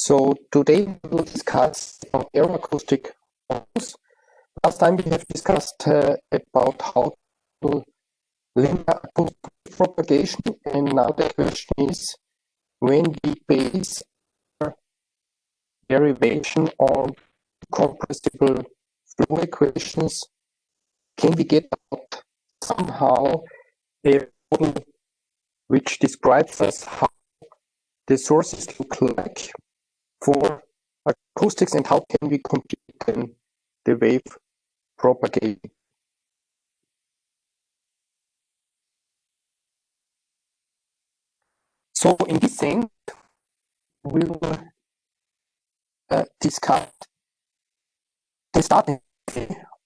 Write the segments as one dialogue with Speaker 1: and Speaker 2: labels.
Speaker 1: So today we will discuss aeroacoustic models. Last time we have discussed about how to limit acoustic propagation, and now the question is, when we base our derivation on compressible flow equations, can we get out somehow a model which describes us how the sources look like for acoustics, and how can we compute then the wave propagation? So in this thing, we will discuss the starting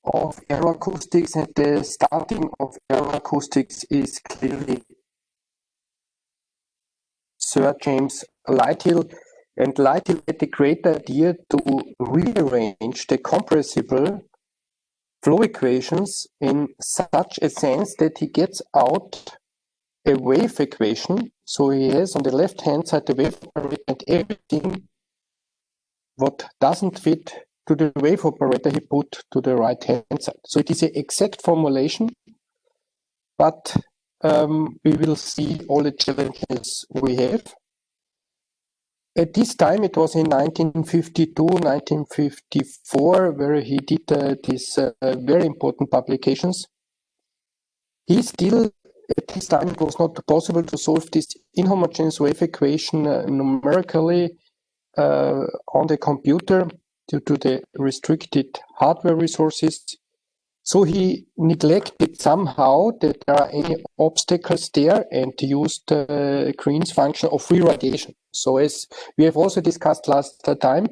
Speaker 1: of aeroacoustics, and the starting of aeroacoustics is clearly Sir James Lighthill. And Lighthill had the great idea to rearrange the compressible flow equations in such a sense that he gets out a wave equation. So he has on the left hand side the wave operator, and everything what doesn't fit to the wave operator he put to the right hand side. So it is an exact formulation, but we will see all the challenges we have. At this time, it was in 1952, 1954, where he did these very important publications. He still, at this time, it was not possible to solve this inhomogeneous wave equation numerically on the computer due to the restricted hardware resources. So he neglected somehow that there are any obstacles there, and used Green's function of free radiation. So as we have also discussed last time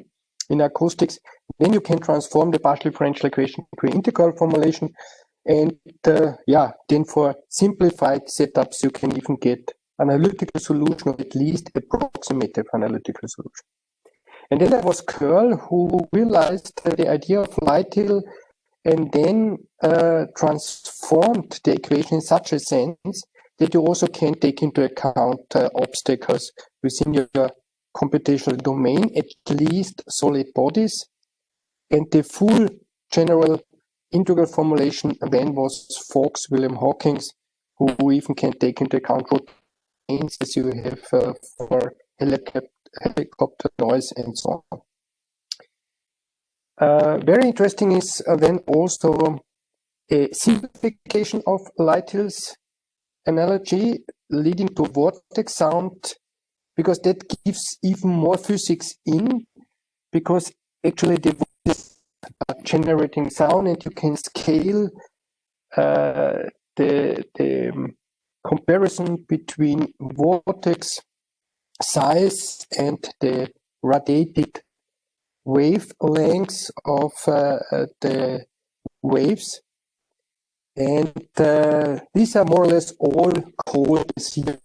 Speaker 1: in acoustics, then you can transform the partial differential equation into an integral formulation. And then for simplified setups, you can even get an analytical solution, or at least approximative analytical solution. And then there was Curl, who realized the idea of Lighthill, and then transformed the equation in such a sense that you also can take into account obstacles within your computational domain, at least solid bodies. And the full general integral formulation then was Fox, William Hawkins, who even can take into account rotations as you have for helicopter noise and so on. Very interesting is then also a simplification of Lighthill's analogy, leading to vortex sound, because that gives even more physics in, because actually the voices are generating sound, and you can scale the comparison between vortex size and the radiated wavelengths of the waves, and these are more or less all called series.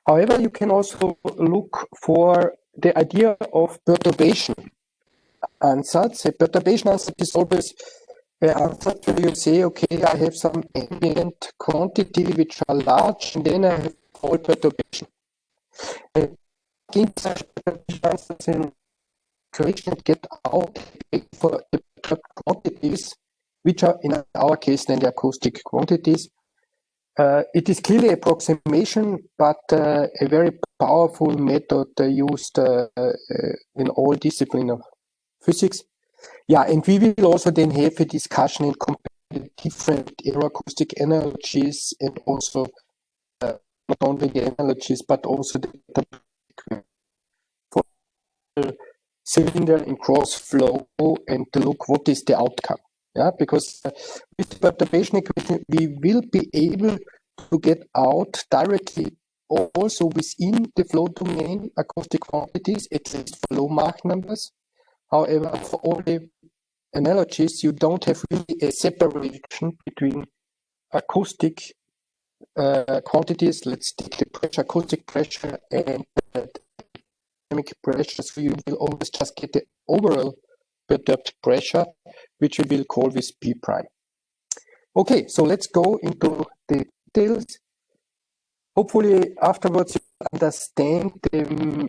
Speaker 1: However, you can also look for the idea of perturbation ansatz. A perturbation ansatz is always an ansatz where you say, okay, I have some ambient quantity which are large, and then I have whole perturbation. Such and get out for the quantities, which are in our case then the acoustic quantities. It is clearly approximation, but a very powerful method used in all disciplines of physics. Yeah, and we will also then have a discussion and compare the different aeroacoustic analogies, and also not only the analogies but also the for cylinder and cross flow, and to look what is the outcome. Yeah, because with the perturbation equation, we will be able to get out directly also within the flow domain acoustic quantities, at least for low Mach numbers. However, for all the analogies, you don't have really a separation between acoustic quantities. Let's take the pressure, acoustic pressure, and dynamic pressure. So you will always just get the overall perturbed pressure, which we will call with P prime. Okay, so let's go into the details. Hopefully afterwards you understand the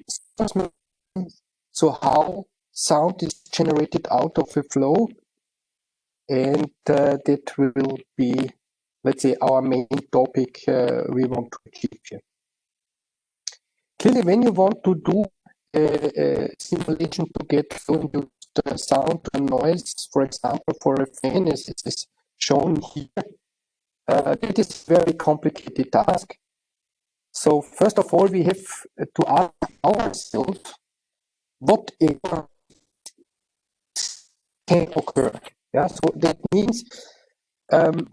Speaker 1: so how sound is generated out of a flow, and that will be, let's say, our main topic we want to achieve here. Clearly, when you want to do a simulation to get flow-induced sound and noise, for example, for a fan, as is shown here, that is a very complicated task. So first of all, we have to ask ourselves what error can occur. Yeah, so that means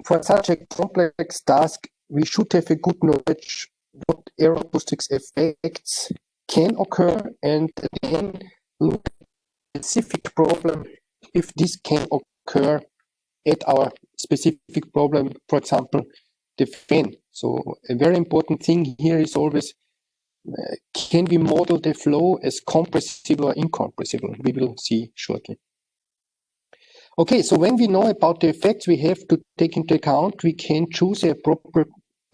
Speaker 1: for such a complex task, we should have a good knowledge what aeroacoustics effects can occur, and then look at a specific problem if this can occur at our specific problem, for example, the fan. So a very important thing here is always, can we model the flow as compressible or incompressible? We will see shortly. Okay, so when we know about the effects we have to take into account, we can choose a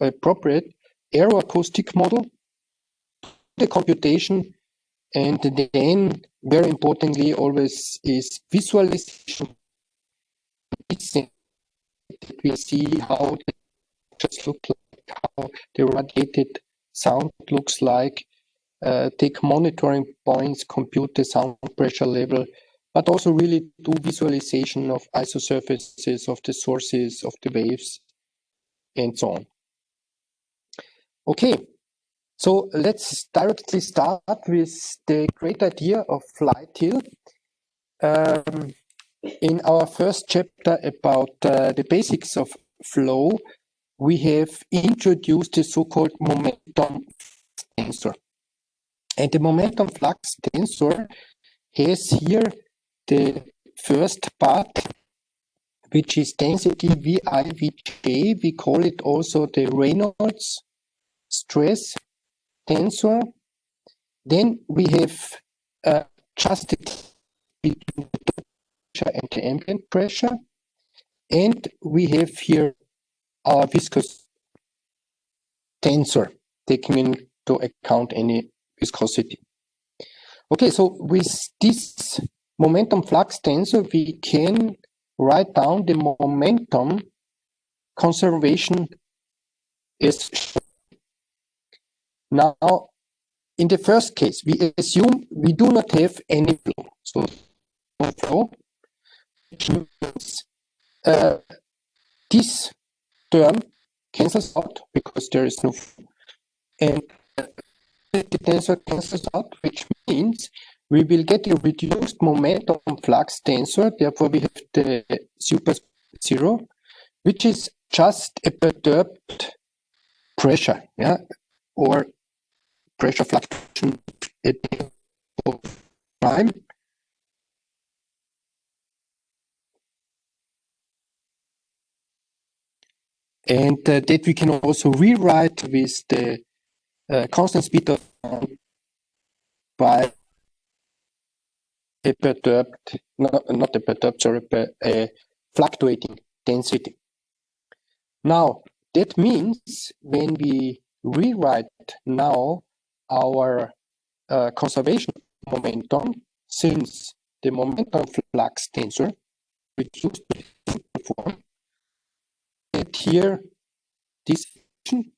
Speaker 1: appropriate aeroacoustic model, the computation, and then very importantly always is visualization. We see how the just look like, how the radiated sound looks like, take monitoring points, compute the sound pressure level, but also really do visualization of isosurfaces, of the sources, of the waves, and so on. Okay, so let's directly start with the great idea of flight hill. In our first chapter about the basics of flow, we have introduced the so-called momentum tensor. And the momentum flux tensor has here the first part, which is density VIVJ. We call it also the Reynolds stress tensor. Then we have just between the pressure and the ambient pressure. And we have here our viscous tensor, taking into account any viscosity. Okay, so with this momentum flux tensor, we can write down the momentum conservation as shown. Now, in the first case, we assume we do not have any flow. So, no flow, which means this term cancels out because there is no flow. And the tensor cancels out, which means we will get a reduced momentum flux tensor. Therefore, we have the super zero, which is just a perturbed pressure, yeah, or pressure fluctuation at prime. And that we can also rewrite with the constant speed of sound by a perturbed, not a perturbed, sorry, a fluctuating density. Now, that means when we rewrite now our conservation momentum, since the momentum flux tensor reduced to the form, get here this equation.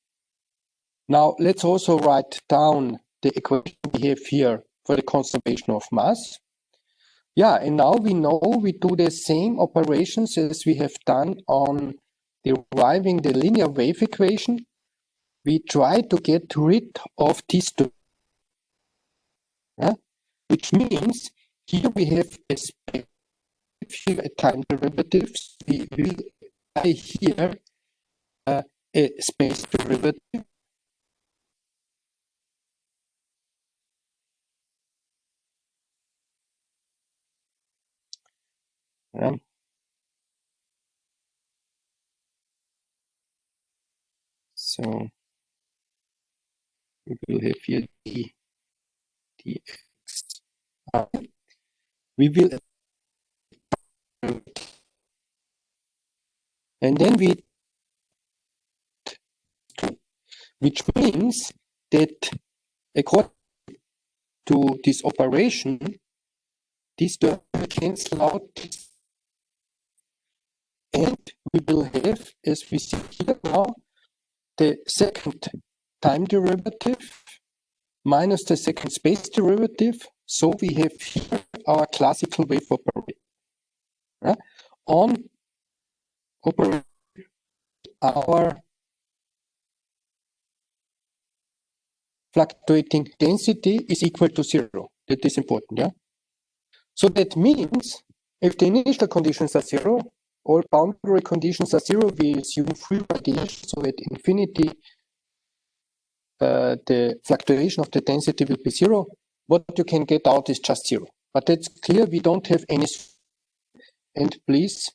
Speaker 1: Now, let's also write down the equation we have here for the conservation of mass. Yeah, and now we know we do the same operations as we have done on deriving the linear wave equation. We try to get rid of these two, which means here we have a space, a time derivative. We will apply here a space derivative. So we will have here dx. We will, and then which means that according to this operation, this term will cancel out, and we will have, as we see here now, the second time derivative minus the second space derivative. So we have here our classical wave operator. On operator, our fluctuating density is equal to 0. That is important, yeah? So that means if the initial conditions are 0, all boundary conditions are 0, we assume free radiation, so at infinity the fluctuation of the density will be 0. What you can get out is just 0. But it's clear we don't have any. And please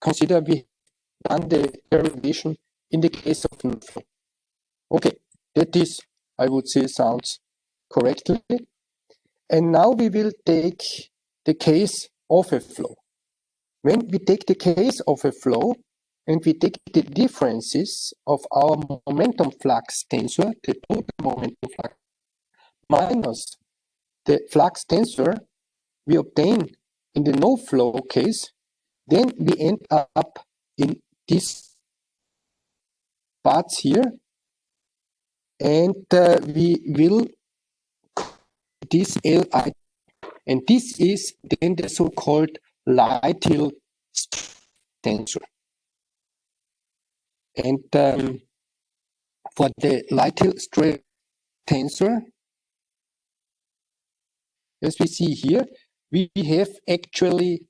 Speaker 1: consider we done the derivation in the case of no flow. Okay, that is, I would say, sounds correctly. And now we will take the case of a flow. When we take the case of a flow and we take the differences of our momentum flux tensor, the total momentum flux, minus the flux tensor we obtain in the no flow case, then we end up in these parts here, and we will this Li, and this is then the so-called Light-Hill tensor. And for the Light-Hill stress tensor, as we see here, we have actually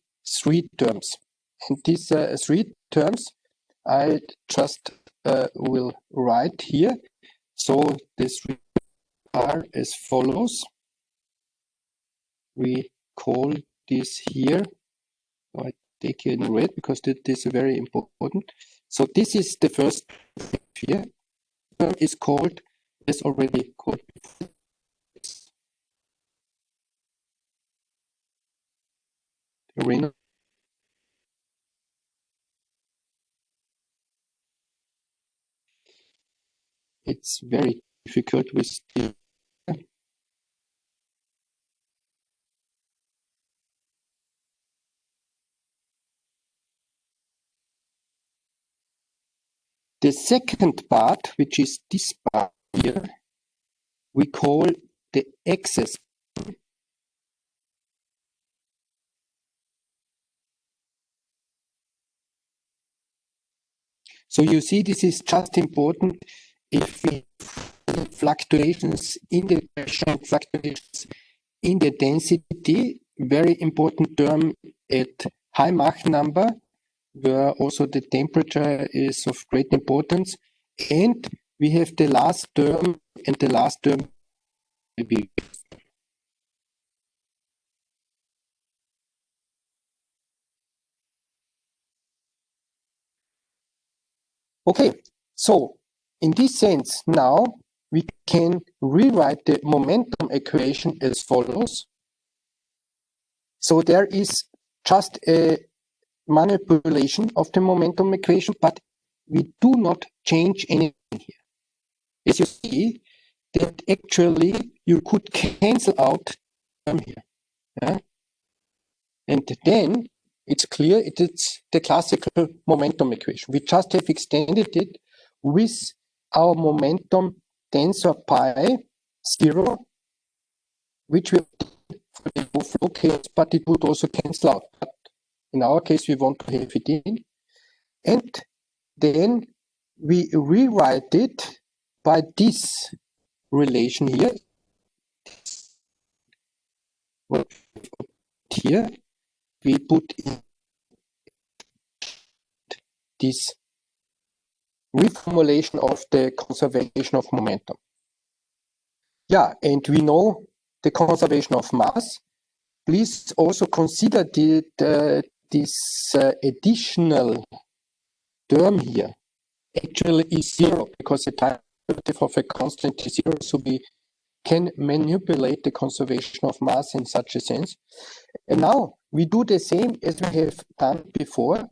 Speaker 1: 3 terms. And these 3 terms I just will write here. So this are as follows. We call this here, I take it in red because that is very important. So this is the first here. Term is called, as already called before, ring. It's very difficult with the second part, which is this part here, we call the excess. So you see, this is just important if we have fluctuations in the pressure, fluctuations in the density, very important term at high Mach number, where also the temperature is of great importance. And we have the last term, and the last term will be. Okay, so in this sense, now we can rewrite the momentum equation as follows. So there is just a manipulation of the momentum equation, but we do not change anything here. As you see, that actually you could cancel out term here. Yeah? And then it's clear it's the classical momentum equation. We just have extended it with our momentum tensor pi 0, which will for the no flow case, but it would also cancel out. But in our case, we want to have it in. And then we rewrite it by this relation here. Here, we put in this reformulation of the conservation of momentum. Yeah, and we know the conservation of mass. Please also consider this additional term here actually is 0 because the time derivative of a constant is 0, so we can manipulate the conservation of mass in such a sense. And now we do the same as we have done before.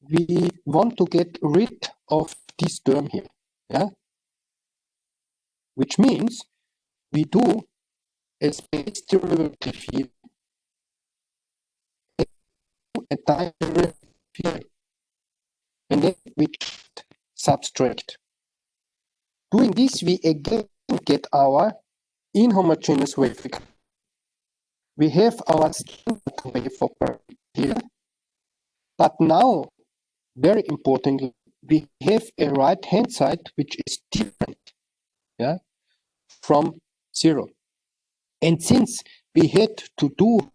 Speaker 1: We want to get rid of this term here. Yeah, which means we do a space derivative here, a time derivative here, and then we subtract. Doing this, we again get our inhomogeneous wave equation. We have our standard wave operator here, but now, very importantly, we have a right-hand side which is different, yeah, from zero. And since we had to do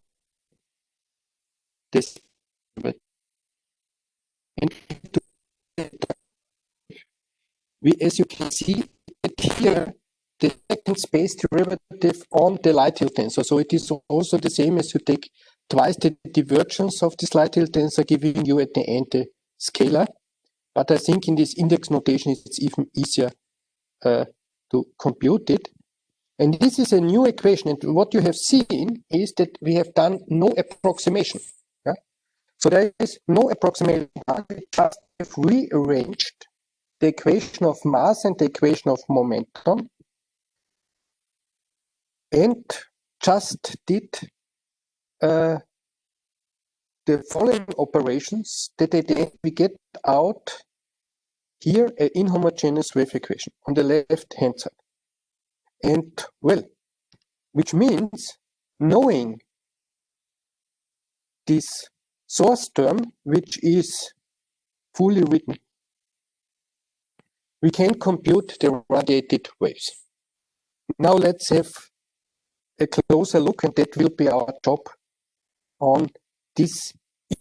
Speaker 1: this, and we, as you can see here, the second space derivative on the light-hill tensor. So it is also the same as you take twice the divergence of this light-hill tensor, giving you at the end the scalar. But I think in this index notation, it's even easier to compute it. And this is a new equation. And what you have seen is that we have done no approximation. Yeah? So there is no approximation. We just have rearranged the equation of mass and the equation of momentum, and just did the following operations that we get out here an inhomogeneous wave equation on the left-hand side. And well, which means knowing this source term, which is fully written, we can compute the radiated waves. Now let's have a closer look, and that will be our job on this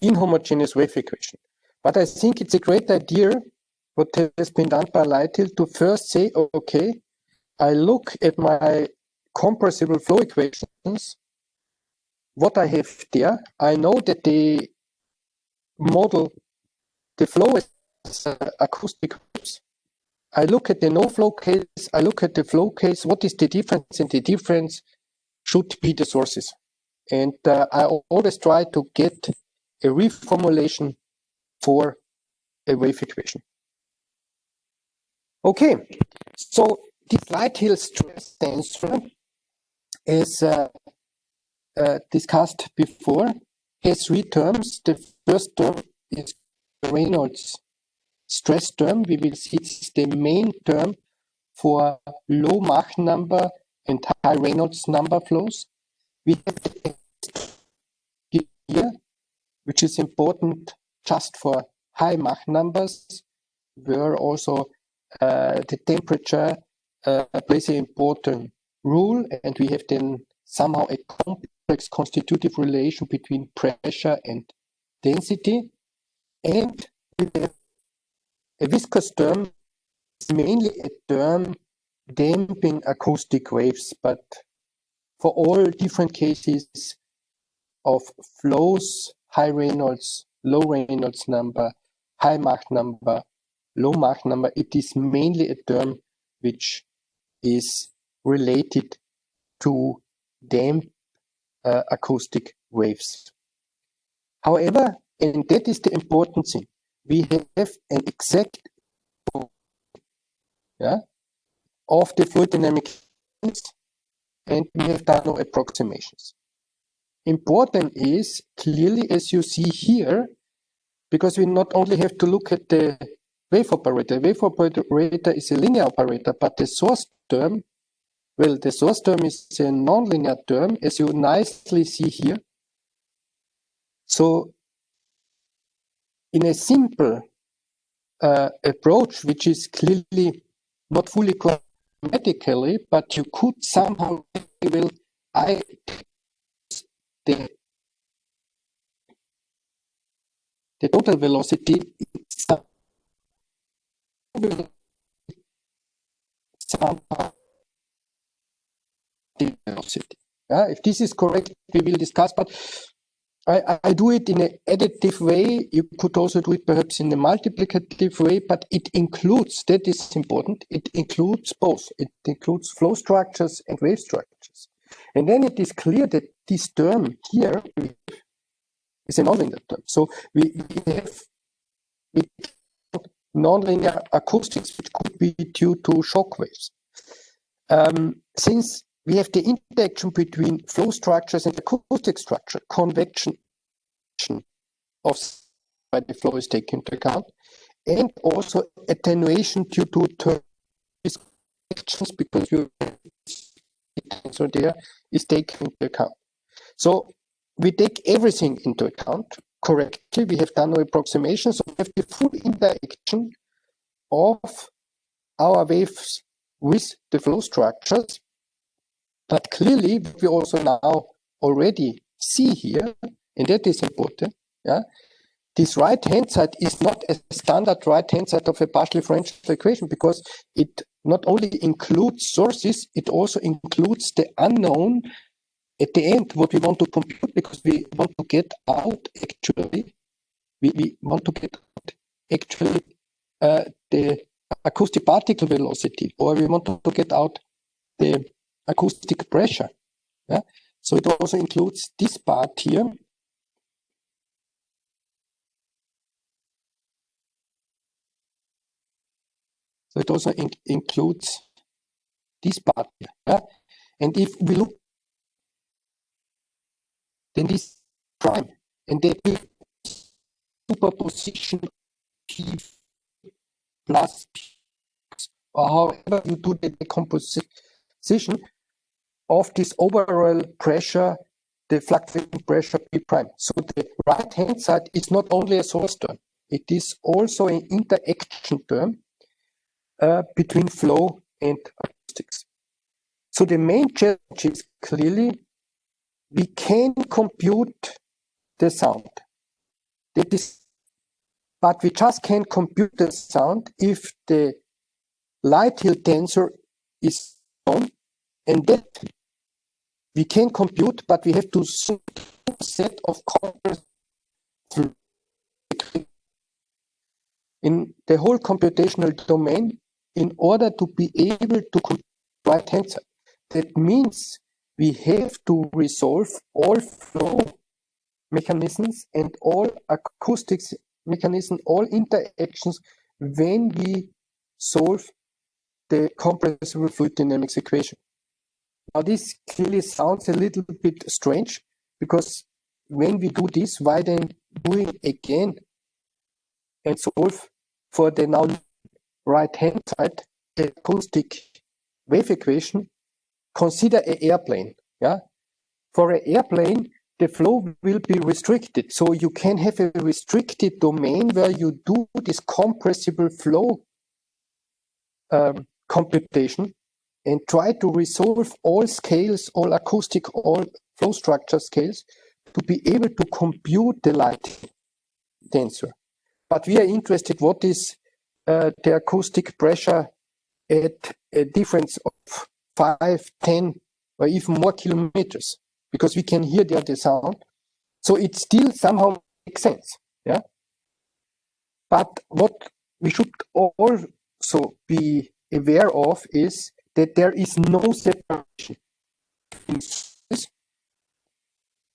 Speaker 1: inhomogeneous wave equation. But I think it's a great idea what has been done by Lighthill to first say, okay, I look at my compressible flow equations, what I have there. I know that they model the flow as acoustic waves. I look at the no-flow case, I look at the flow case, what is the difference? And the difference should be the sources. And I always try to get a reformulation for a wave equation. Okay, so this Lighthill stress tensor, as discussed before, has three terms. The first term is Reynolds stress term. We will see it's the main term for low Mach number and high Reynolds number flows. We have here, which is important just for high Mach numbers, where also the temperature plays an important role, and we have then somehow a complex constitutive relation between pressure and density. And we have a viscous term is mainly a term damping acoustic waves, but for all different cases of flows, high Reynolds, low Reynolds number, high Mach number, low Mach number, it is mainly a term which is related to damp acoustic waves. However, and that is the important thing, we have an exact of the fluid dynamic, and we have done no approximations. Important is clearly, as you see here, because we not only have to look at the wave operator. Wave operator is a linear operator, but the source term, well, the source term is a nonlinear term, as you nicely see here. So in a simple approach, which is clearly not fully grammatically, but you could somehow will the total velocity is somehow the velocity. If this is correct, we will discuss, but I do it in an additive way. You could also do it perhaps in a multiplicative way, but it includes, that is important, it includes both. It includes flow structures and wave structures. And then it is clear that this term here is a nonlinear term. So we have nonlinear acoustics, which could be due to shock waves. Since we have the interaction between flow structures and acoustic structure, convection of by the flow is taken into account, and also attenuation due to actions because your tensor there is taken into account. So we take everything into account correctly. We have done no approximation, so we have the full interaction of our waves with the flow structures. But clearly, we also now already see here, and that is important, yeah, this right-hand side is not a standard right-hand side of a partial differential equation because it not only includes sources, it also includes the unknown at the end, what we want to compute, because we want to get out actually, we want to get out actually the acoustic particle velocity, or we want to get out the acoustic pressure. Yeah? So it also includes this part here. So it also includes this part here. Yeah? And if we look, then this prime, and that will superposition P plus P, or however you do the decomposition of this overall pressure, the fluctuating pressure P prime. So the right-hand side is not only a source term, it is also an interaction term between flow and acoustics. So the main challenge is clearly we can compute the sound. That is, but we just can't compute the sound if the light hill tensor is known, and that we can compute, but we have to set of complex in the whole computational domain in order to be able to compute right-hand side. That means we have to resolve all flow mechanisms and all acoustics mechanisms, all interactions when we solve the compressible fluid dynamics equation. Now this clearly sounds a little bit strange, because when we do this, why then doing again and solve for the now right-hand side the acoustic wave equation? Consider an airplane. Yeah, for an airplane, the flow will be restricted. So you can have a restricted domain where you do this compressible flow computation and try to resolve all scales, all acoustic, all flow structure scales to be able to compute the light tensor. But we are interested what is the acoustic pressure at a difference of 5, 10, or even more kilometers, because we can hear the sound. So it still somehow makes sense. Yeah. But what we should also be aware of is that there is no separation in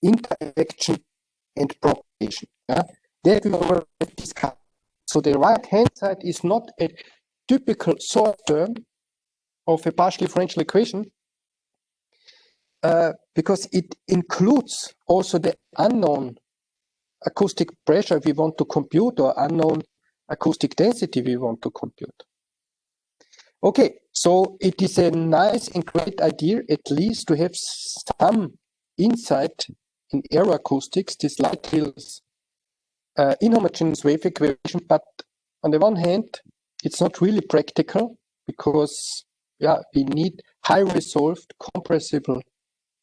Speaker 1: interaction and propagation. Yeah? That we already discussed. So the right-hand side is not a typical source term of a partial differential equation, because it includes also the unknown acoustic pressure we want to compute, or unknown acoustic density we want to compute. Okay, so it is a nice and great idea at least to have some insight in aeroacoustics, this light hills inhomogeneous wave equation, but on the one hand, it's not really practical because we need high resolved compressible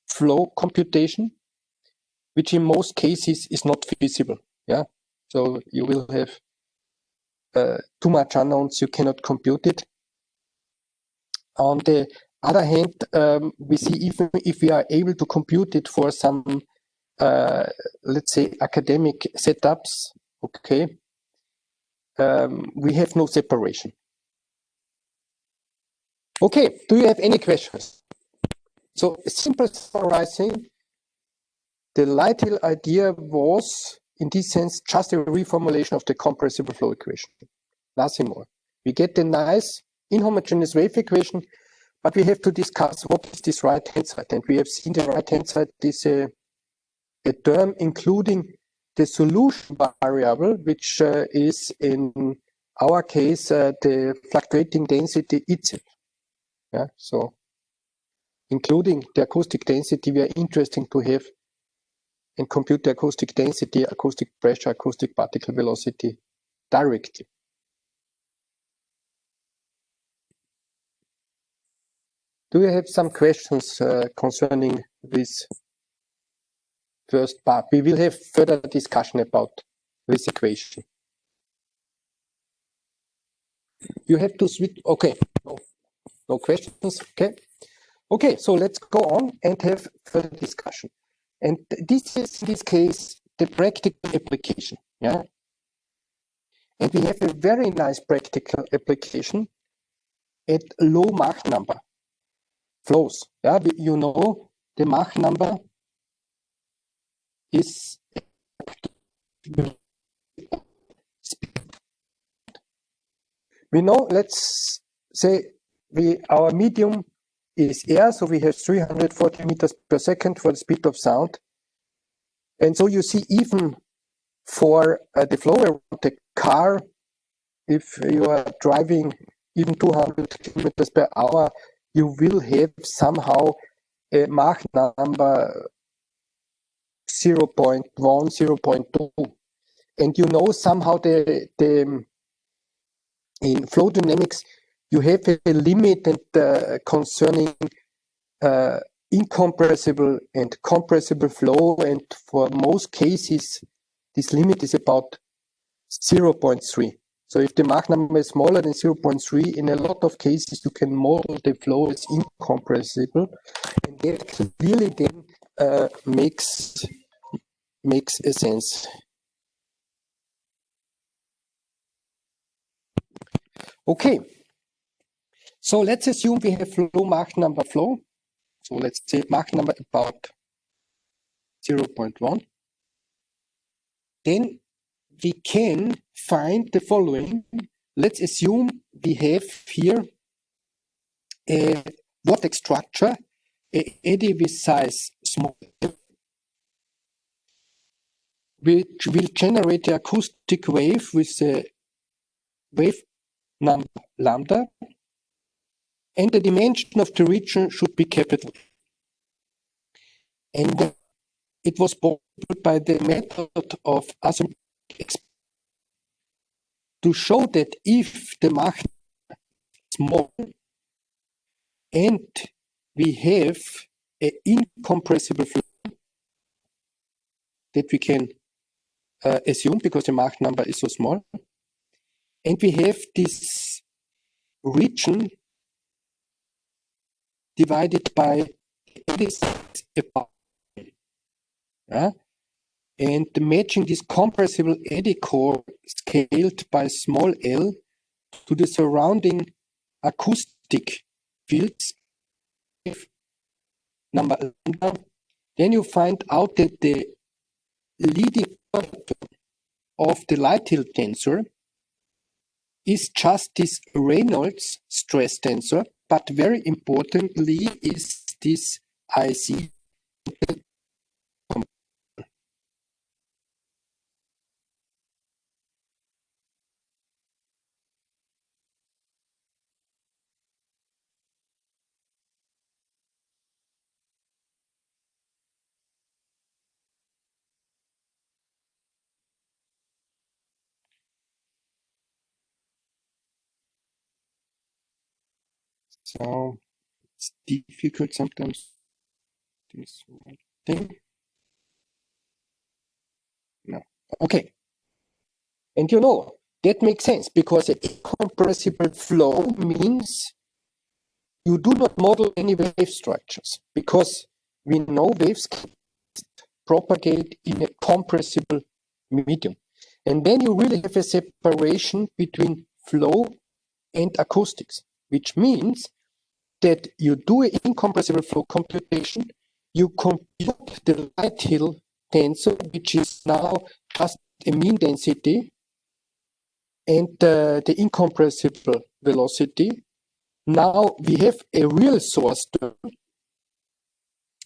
Speaker 1: flow computation, which in most cases is not feasible. Yeah, so you will have too much unknowns, you cannot compute it. On the other hand, we see even if we are able to compute it for some, let's say, academic setups, okay, we have no separation. Okay, do you have any questions? So, simple summarizing, the light hill idea was, in this sense, just a reformulation of the compressible flow equation. nothing more. We get a nice inhomogeneous wave equation, but we have to discuss what is this right-hand side. And we have seen the right-hand side is a term including the solution variable, which is in our case the fluctuating density itself. Yeah, so including the acoustic density, we are interested to have and compute the acoustic density, acoustic pressure, acoustic particle velocity directly. Do you have some questions concerning this first part? We will have further discussion about this equation. You have to switch. Okay, no questions. Okay. Okay, so let's go on and have further discussion. And this is, in this case, the practical application. Yeah. And we have a very nice practical application at low Mach number flows. Yeah, you know the Mach number is we know, let's say our medium is air, so we have 340 meters per second for the speed of sound. And so you see, even for the flow around the car, if you are driving even 200 kilometers per hour, you will have somehow a Mach number 0.1, 0.2. And you know somehow in flow dynamics, you have a limit and concerning incompressible and compressible flow. And for most cases, this limit is about 0.3. So if the Mach number is smaller than 0.3, in a lot of cases, you can model the flow as incompressible. And that clearly then makes a sense. Okay. So let's assume we have low Mach number flow. So let's say Mach number about 0.1. Then we can find the following. Let's assume we have here a vortex structure, a eddy with size small, which will generate the acoustic wave with a wave number lambda, and the dimension of the region should be capital. And it was possible by the method of asymptotic to show that if the Mach is small and we have an incompressible flow that we can assume because the Mach number is so small, and we have this region divided by this about, and matching this compressible eddy core scaled by small l to the surrounding acoustic fields number lambda, then you find out that the leading of the light hill tensor is just this Reynolds stress tensor, but very importantly is this IC. So it's difficult sometimes. This thing. No. Okay. And you know, that makes sense because an incompressible flow means you do not model any wave structures because we know waves can propagate in a compressible medium. And then you really have a separation between flow and acoustics, which means that you do an incompressible flow computation, you compute the light hill tensor, which is now just a mean density, and the incompressible velocity. Now we have a real source term,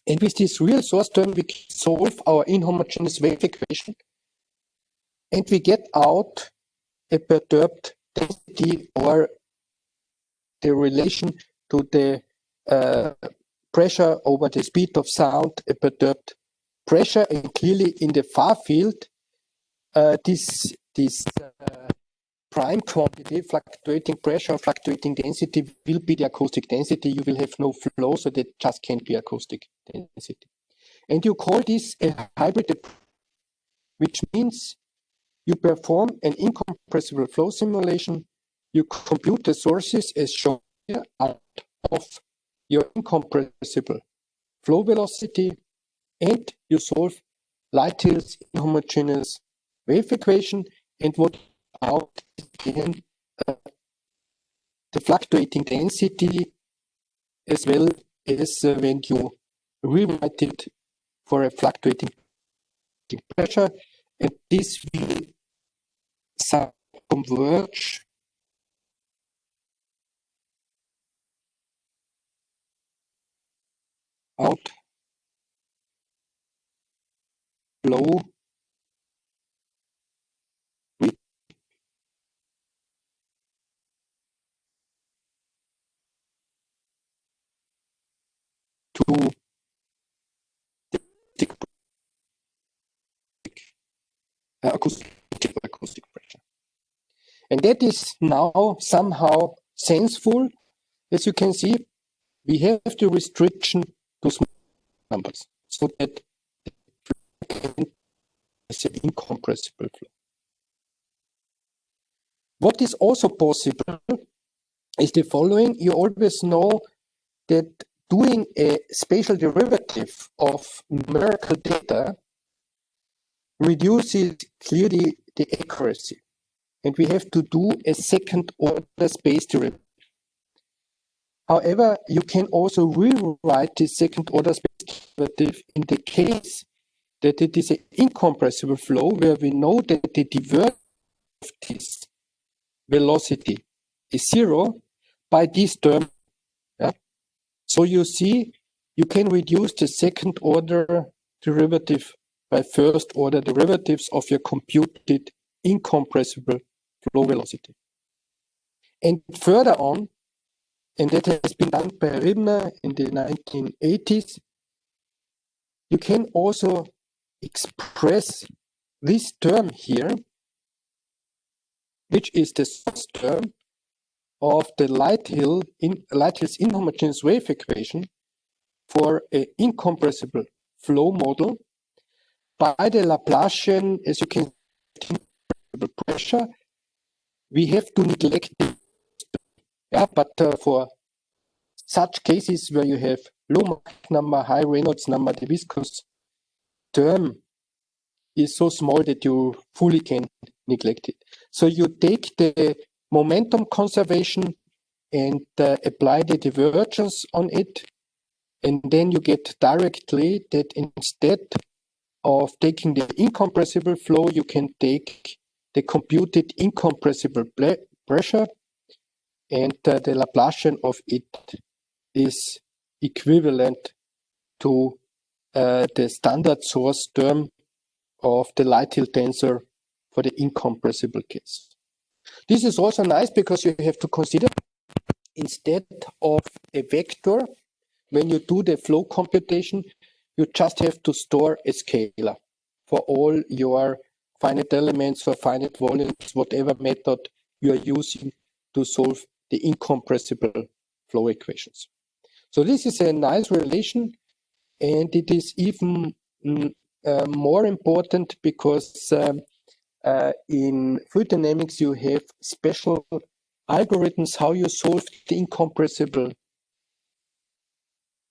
Speaker 1: and with this real source term we can solve our inhomogeneous wave equation, and we get out a perturbed density, or the relation to the pressure over the speed of sound, a perturbed pressure. And clearly in the far field, this prime quantity, fluctuating pressure, fluctuating density, will be the acoustic density. You will have no flow, so that just can't be acoustic density. And you call this a hybrid approach, which means you perform an incompressible flow simulation, you compute the sources as shown here out of your incompressible flow velocity, and you solve Lighthill's inhomogeneous wave equation. And what out again, the fluctuating density, as well as when you rewrite it for a fluctuating pressure, and this will converge out flow to the acoustic pressure. And that is now somehow senseful. As you can see, we have the restriction to small numbers, so that it's an incompressible flow. What is also possible is the following. You always know that doing a spatial derivative of numerical data reduces clearly the accuracy, and we have to do a second order space derivative. However, you can also rewrite the second order space derivative in the case that it is an incompressible flow, where we know that the divergence of this velocity is zero by this term. Yeah? So you see, you can reduce the second order derivative by first order derivatives of your computed incompressible flow velocity. And further on, and that has been done by Ribner in the 1980s, you can also express this term here, which is the source term of the Lighthill's inhomogeneous wave equation for an incompressible flow model by the Laplacian, as you can see, pressure. We have to neglect it. Yeah, but for such cases where you have low Mach number, high Reynolds number, the viscous term is so small that you fully can neglect it. So you take the momentum conservation and apply the divergence on it, and then you get directly that instead of taking the incompressible flow, you can take the computed incompressible pressure, and the Laplacian of it is equivalent to the standard source term of the Lighthill tensor for the incompressible case. This is also nice because you have to consider, instead of a vector, when you do the flow computation, you just have to store a scalar for all your finite elements or finite volumes, whatever method you are using to solve the incompressible flow equations. So this is a nice relation, and it is even more important because in fluid dynamics you have special algorithms how you solve the incompressible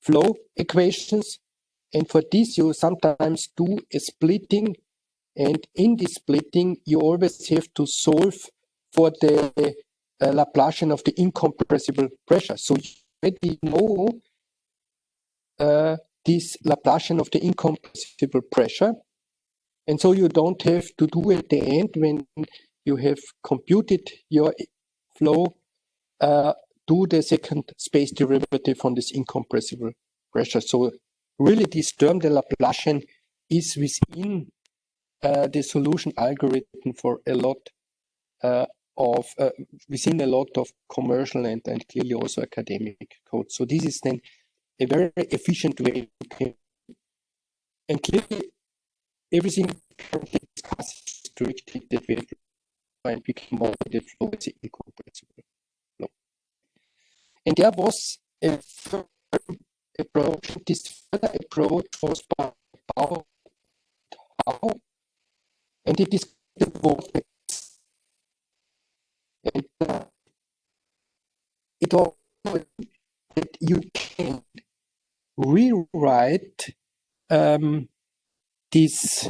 Speaker 1: flow equations, and for this you sometimes do a splitting, and in this splitting you always have to solve for the Laplacian of the incompressible pressure. So you already know this Laplacian of the incompressible pressure, and so you don't have to do at the end, when you have computed your flow, do the second space derivative on this incompressible pressure. So really this term, the Laplacian, is within the solution algorithm for a lot within a lot of commercial and clearly also academic code. So this is then a very efficient way and clearly everything currently discussed is restricted that we have and we can model the flow as incompressible flow. And there was a further approach. This further approach was by How, and it is the vortex. And it also that you can rewrite this.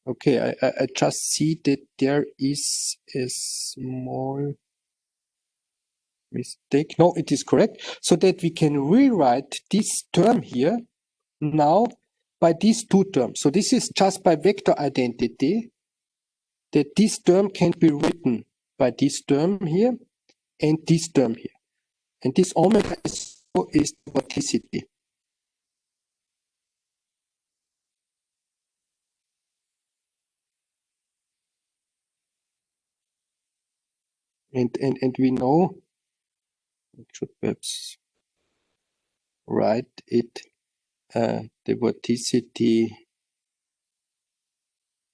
Speaker 1: Okay, I just see that there is a small mistake. No, it is correct. So that we can rewrite this term here now by these two terms. So this is just by vector identity that this term can be written by this term here and this term here. And this omega is vorticity. And we know, I should perhaps write it, the vorticity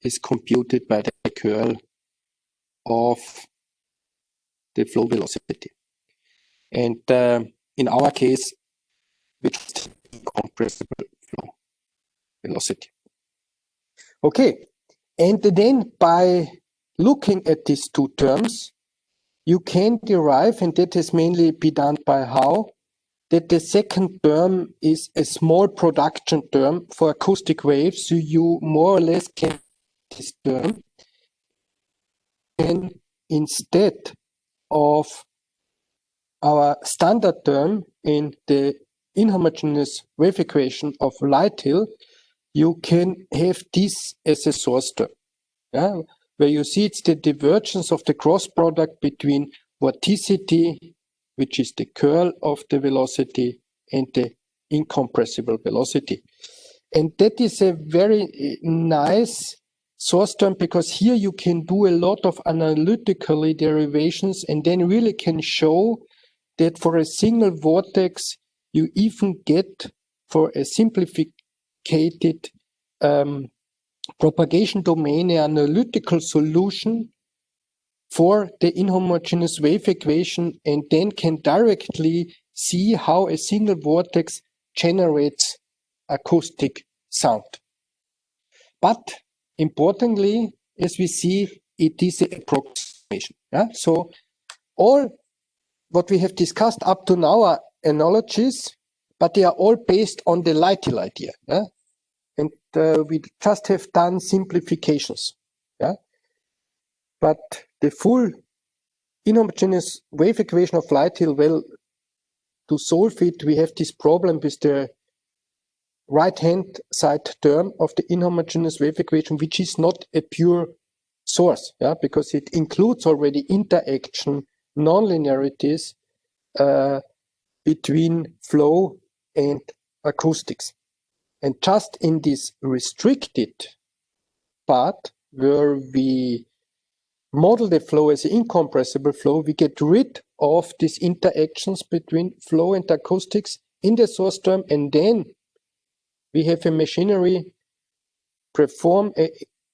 Speaker 1: is computed by the curl of the flow velocity. And in our case, which is incompressible flow velocity. Okay, and then by looking at these two terms, you can derive, and that has mainly been done by How, that the second term is a small production term for acoustic waves. So you more or less can this term, and instead of our standard term in the inhomogeneous wave equation of Lighthill, you can have this as a source term. Yeah? Where you see it's the divergence of the cross product between vorticity, which is the curl of the velocity, and the incompressible velocity. And that is a very nice source term because here you can do a lot of analytical derivations and then really can show that for a single vortex, you even get for a simplified propagation domain an analytical solution for the inhomogeneous wave equation and then can directly see how a single vortex generates acoustic sound. But importantly, as we see, it is an approximation. Yeah? So all what we have discussed up to now are analogies, but they are all based on the Lighthill idea. Yeah? And we just have done simplifications. Yeah? But the full inhomogeneous wave equation of Lighthill, well, to solve it, we have this problem with the right-hand side term of the inhomogeneous wave equation, which is not a pure source, yeah, because it includes already interaction, nonlinearities between flow and acoustics. And just in this restricted part where we model the flow as an incompressible flow, we get rid of these interactions between flow and acoustics in the source term, and then we have a machinery perform an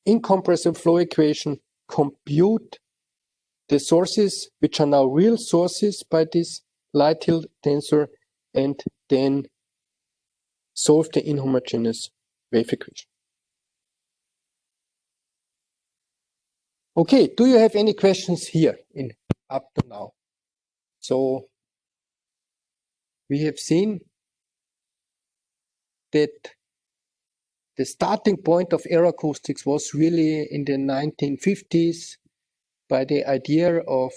Speaker 1: incompressible flow equation, compute the sources, which are now real sources by this Lighthill tensor, and then solve the inhomogeneous wave equation. Okay, do you have any questions here in up to now? So we have seen that the starting point of aeroacoustics was really in the 1950s by the idea of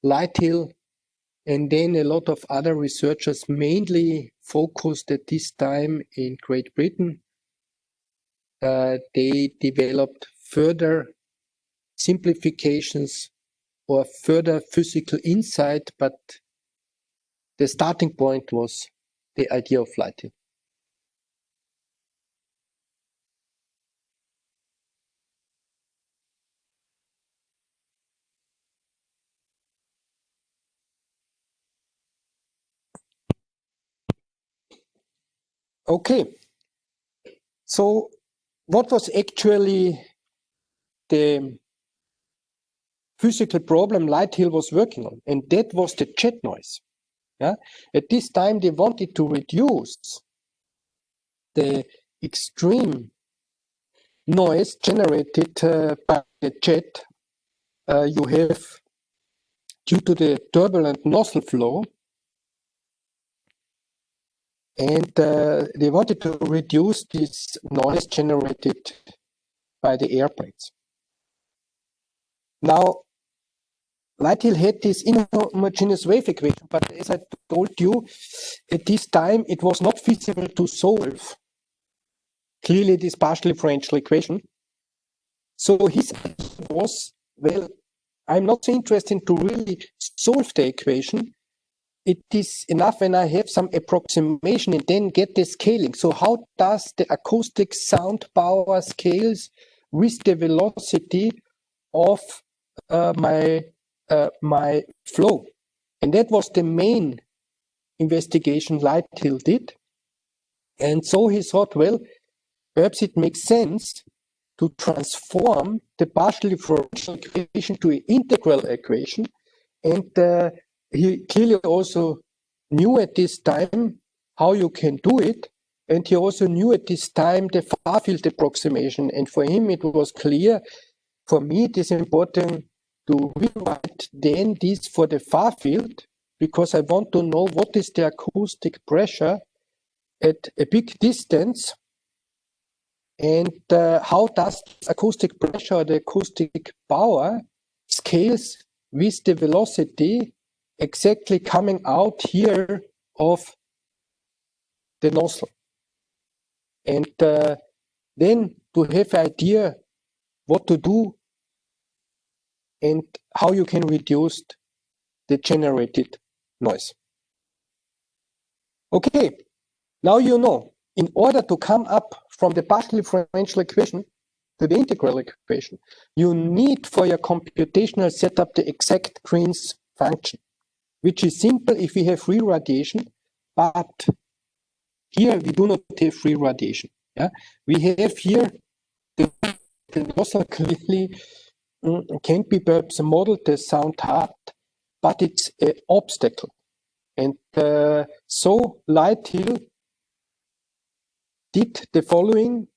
Speaker 1: Lighthill, and then a lot of other researchers mainly focused at this time in Great Britain. They developed further simplifications or further physical insight, but the starting point was the idea of light hill. Okay, so what was actually the physical problem Light Hill was working on? And that was the jet noise. Yeah? At this time, they wanted to reduce the extreme noise generated by the jet you have due to the turbulent nozzle flow. And they wanted to reduce this noise generated by the airplanes. Now, Light Hill had this inhomogeneous wave equation, but as I told you, at this time it was not feasible to solve clearly this partial differential equation. So his idea was, well, I'm not so interested to really solve the equation. It is enough when I have some approximation and then get the scaling. So how does the acoustic sound power scales with the velocity of my flow? And that was the main investigation Light Hill did. And so he thought, well, perhaps it makes sense to transform the partial differential equation to an integral equation. And he clearly also knew at this time how you can do it. And he also knew at this time the far field approximation. And for him, it was clear, for me, it is important to rewrite then this for the far field, because I want to know what is the acoustic pressure at a big distance, and how does acoustic pressure or the acoustic power scales with the velocity exactly coming out here of the nozzle. And then to have an idea what to do and how you can reduce the generated noise. Okay, now you know, in order to come up from the partial differential equation to the integral equation, you need for your computational setup the exact Green's function, which is simple if we have free radiation, but here we do not have free radiation. Yeah? We have here the nozzle clearly can be perhaps modeled as sound hard, but it's an obstacle. And so Light Hill did the following.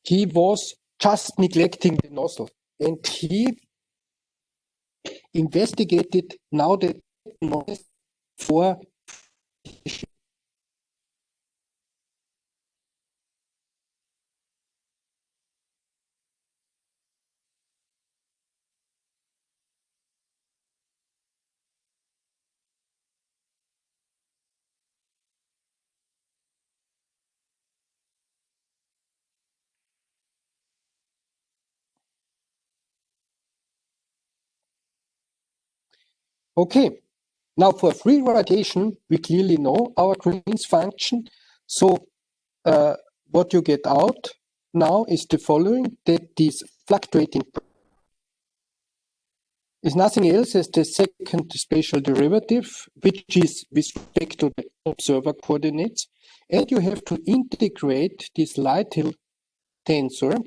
Speaker 1: He was just neglecting the nozzle, and he investigated now the noise for. Okay, now for free radiation, we clearly know our Green's function. So what you get out now is the following, that this fluctuating is nothing else as the second spatial derivative, which is with respect to the observer coordinates. And you have to integrate this Light Hill tensor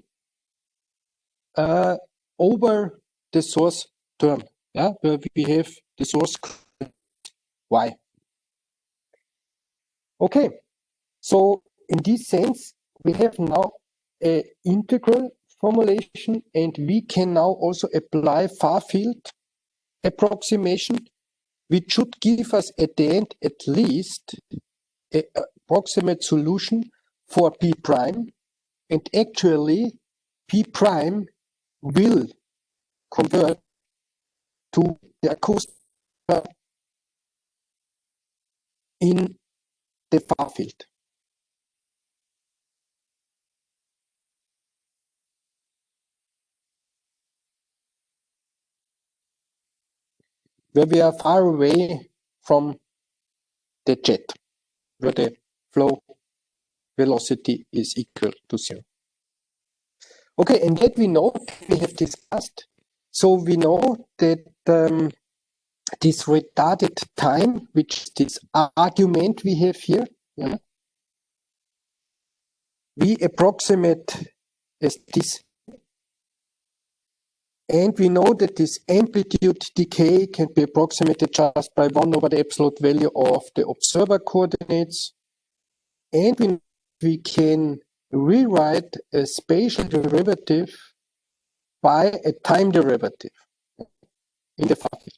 Speaker 1: over the source term, yeah, where we have the source y. Okay, so in this sense, we have now an integral formulation, and we can now also apply far field approximation, which should give us at the end at least an approximate solution for P prime, and actually P prime will convert to the acoustic in the far field. where we are far away from the jet, where the flow velocity is equal to 0. Okay, and that we know, we have discussed. So we know that this retarded time, which is this argument we have here, yeah, we approximate as this. And we know that this amplitude decay can be approximated just by 1 over the absolute value of the observer coordinates. And we can rewrite a spatial derivative by a time derivative in the far field.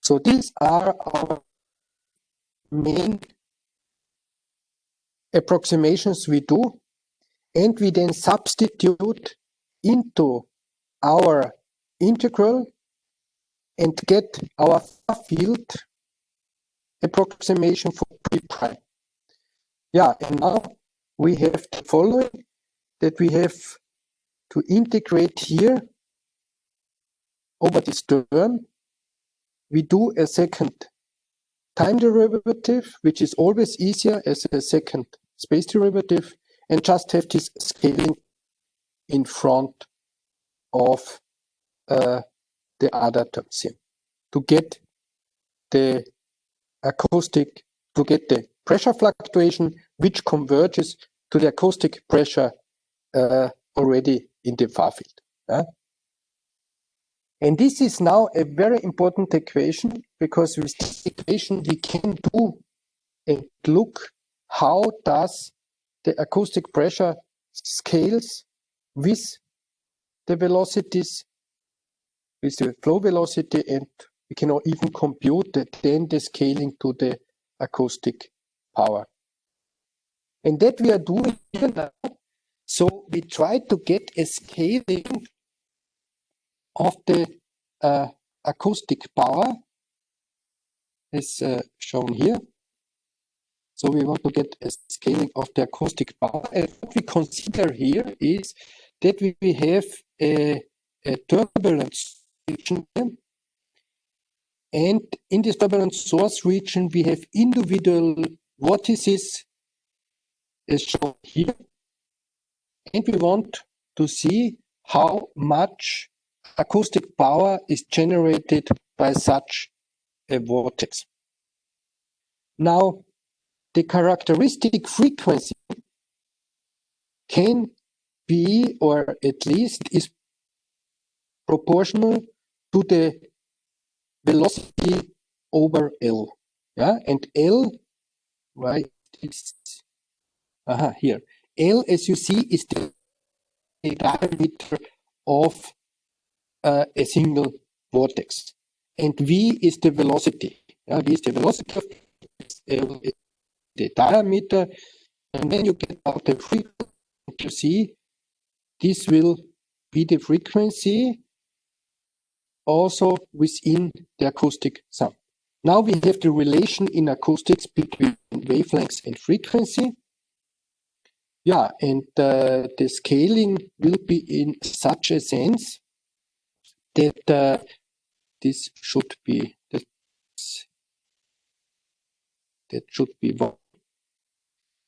Speaker 1: So these are our main approximations we do, and we then substitute into our integral and get our far field approximation for P prime. Yeah, and now we have the following, that we have to integrate here over this term. We do a second time derivative, which is always easier as a second space derivative, and just have this scaling in front of the other terms here to get the acoustic, to get the pressure fluctuation, which converges to the acoustic pressure already in the far field. And this is now a very important equation, because with this equation we can do and look how does the acoustic pressure scales with the velocities, with the flow velocity, and we can even compute then the scaling to the acoustic power. And that we are doing here now. So we try to get a scaling of the acoustic power, as shown here. So we want to get a scaling of the acoustic power. And what we consider here is that we have a turbulence region here. And in this turbulence source region, we have individual vortices as shown here. And we want to see how much acoustic power is generated by such a vortex. Now, the characteristic frequency can be, or at least is proportional to the velocity over L. Yeah, and L, right, is here. L, as you see, is the diameter of a single vortex, and V is the velocity. V is the velocity of L is the diameter, and then you get out the frequency. You see, this will be the frequency also within the acoustic sum. Now we have the relation in acoustics between wavelengths and frequency. Yeah, and the scaling will be in such a sense that this should be, that should be one.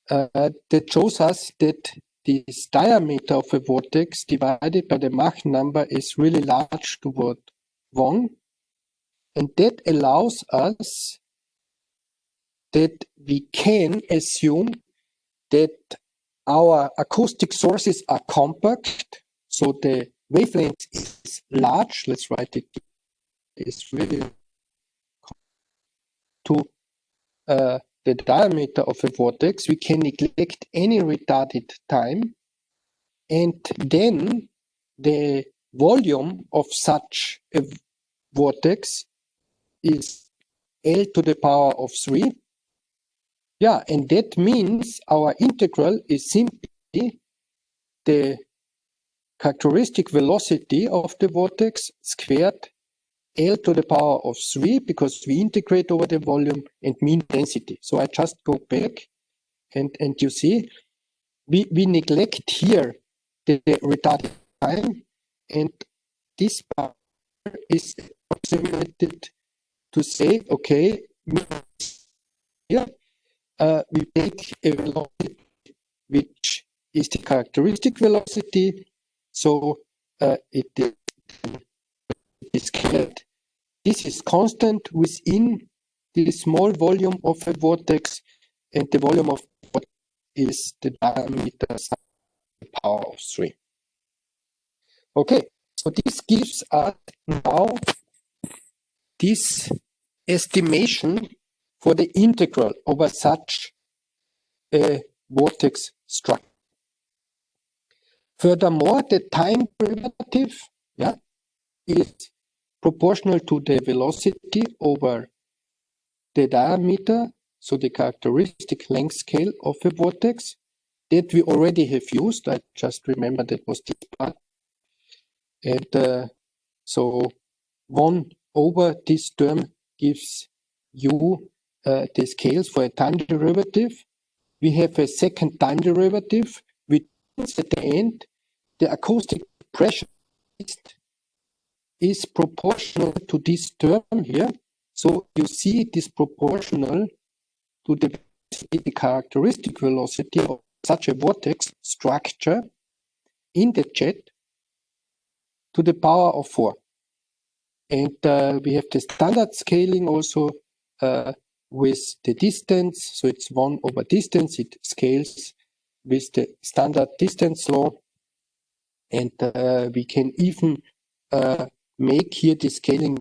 Speaker 1: That shows us that this diameter of a vortex divided by the Mach number is really large toward 1. And that allows us that we can assume that our acoustic sources are compact, so the wavelength is large. Let's write it. It's really to the diameter of a vortex. We can neglect any retarded time, and then the volume of such a vortex is L to the power of 3. Yeah, and that means our integral is simply the characteristic velocity of the vortex squared L to the power of 3, because we integrate over the volume, and mean density. So I just go back, and you see, we neglect here the retarded time, and this power is approximated to say, okay, here we take a velocity which is the characteristic velocity, so it is scaled. This is constant within the small volume of a vortex, and the volume of the vortex is the diameter times the power of 3. Okay, so this gives us now this estimation for the integral over such a vortex structure. Furthermore, the time derivative is proportional to the velocity over the diameter, so the characteristic length scale of a vortex that we already have used. I just remember that was this part. And so 1 over this term gives you the scales for a time derivative. We have a second time derivative, which means at the end, the acoustic pressure is proportional to this term here. So you see it is proportional to the characteristic velocity of such a vortex structure in the jet to the power of 4. And we have the standard scaling also with the distance. So it's 1 over distance. It scales with the standard distance law. And we can even make here the scaling